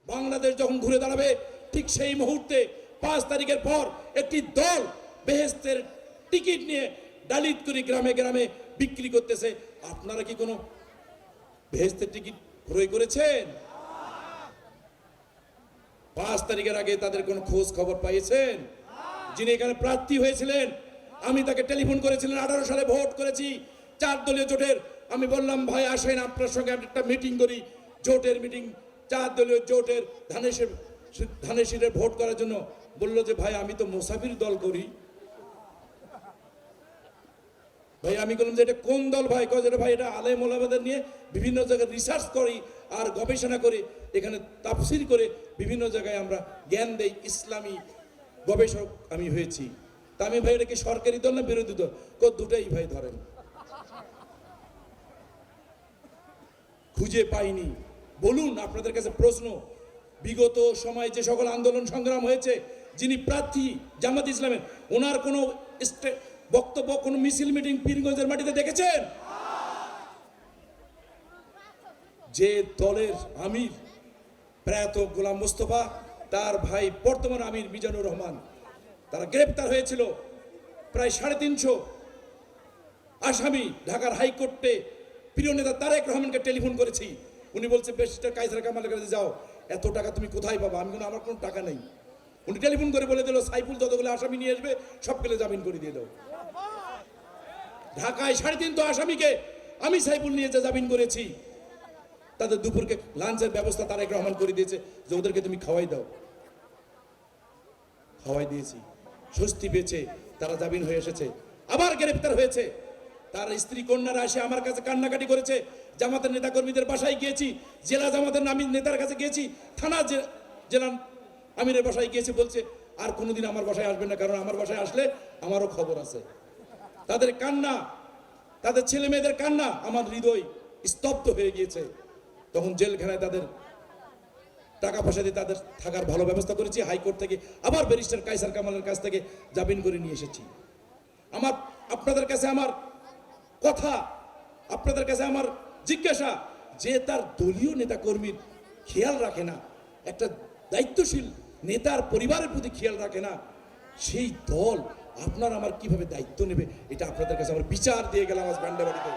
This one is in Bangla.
বাংলাদেশ যখন ঘুরে দাঁড়াবে ঠিক সেই মুহূর্তে 5 তারিখের পর একটি দল বেহেশতের টিকিট নিয়ে ডালিত করে গ্রামে গ্রামে বিক্রি করতেছে। আপনারা কি কোনো বেহেশতের টিকিট ক্রয় করেছেন? 5 তারিখের আগে তাদের কোনো খোঁজ খবর পাইয়েছেন? যিনি এখানে প্রার্থী হয়েছিলেন, আমি তাকে টেলিফোন করেছিলেন, 18 সালে ভোট করেছি 4 দলীয় জোটের। আমি বললাম ভাই আসেন আপনার সঙ্গে একটা মিটিং করি, জোটের মিটিং, 4 দলীয় জোটের ধানেশিরের ভোট করার জন্য। বললো যে ভাই আমি তো মুসাফির দল করি। ভাই আমি বললাম যে এটা কোন দল ভাই? কয় ভাই এটা আলেম ওলামাদের নিয়ে বিভিন্ন জায়গায় রিসার্চ করি আর গবেষণা করে এখানে তাফসির করে বিভিন্ন জায়গায় আমরা জ্ঞান দেই, ইসলামী গবেষক আমি হয়েছি। তা আমি ভাই এটা কি সরকারি দল না বিরোধী দল? দুটাই ভাই ধরেন। খুঁজে পাইনি। বলুন, আপনাদের কাছে প্রশ্ন, বিগত সময়ে যে সকল আন্দোলন সংগ্রাম হয়েছে, যিনি প্রার্থী জামাত ইসলামের, ওনার কোনো বক্তব্য, কোনো মিছিল মিটিং পীরগঞ্জের মাটিতে দেখেছেন? যে দলের আমির প্রয়াত গোলাম মোস্তফা, তার ভাই বর্তমান আমির মিজানুর রহমান, তারা গ্রেপ্তার হয়েছিল। প্রায় 350 আসামি ঢাকার হাইকোর্টে প্রিয় নেতা তারেক রহমানকে টেলিফোন করেছি। উনি বলছে ব্যারিস্টার কায়সার কামালের কাছে যাও, এত টাকা তুমি কোথায় পাবা? আমি কোনো, আমার কোনো টাকা নেই। উনি টেলিফোন করে বলে দিল সাইফুল যতগুলো আসামি নিয়ে আসবে সবগুলো জামিন করে দিয়ে দাও। ঢাকায় 350 আসামিকে আমি সাইফুল নিয়ে যে জামিন করেছি, তাদের দুপুরকে লাঞ্চের ব্যবস্থা তারেক রহমান করে দিয়েছে যে ওদেরকে তুমি খাওয়াই দাও। খাওয়াই দিয়েছি, স্বস্তি পেয়েছে, তারা জামিন হয়ে এসেছে। আবার গ্রেফতার হয়েছে, তার স্ত্রী কন্যারা এসে আমার কাছে কান্নাকাটি করেছে। জামাতের নেতাকর্মীদের বাসায় গিয়েছি, জেলা জামাতের নেতার কাছে গিয়েছি, থানা জেলা আমিরের বাসায় গিয়েছি, বলছে আর কোনোদিন আমার বাসায় আসবেন না, কারণ আমার বাসায় আসলে আমারও খবর আছে। তাদের কান্না, তাদের ছেলে মেয়েদের কান্না, আমার হৃদয় স্তব্ধ হয়ে গিয়েছে। তখন জেলখানায় তাদের টাকা পয়সা দিয়ে তাদের থাকার ভালো ব্যবস্থা করেছি। হাইকোর্ট থেকে আবার ব্যারিস্টার কায়সার কামালের কাছ থেকে জামিন করে নিয়ে এসেছি। আপনাদের কাছে আমার কথা, আপনাদের কাছে আমার জিজ্ঞাসা, যে তার দলীয় নেতা কর্মীর খেয়াল রাখে না, একটা দায়িত্বশীল নেতার পরিবারের প্রতি খেয়াল রাখে না, সেই দল আপনার আমার কিভাবে দায়িত্ব নেবে? এটা আপনাদের কাছে আমার বিচার দিয়ে গেলাম আজ বান্ডাবাড়িতে।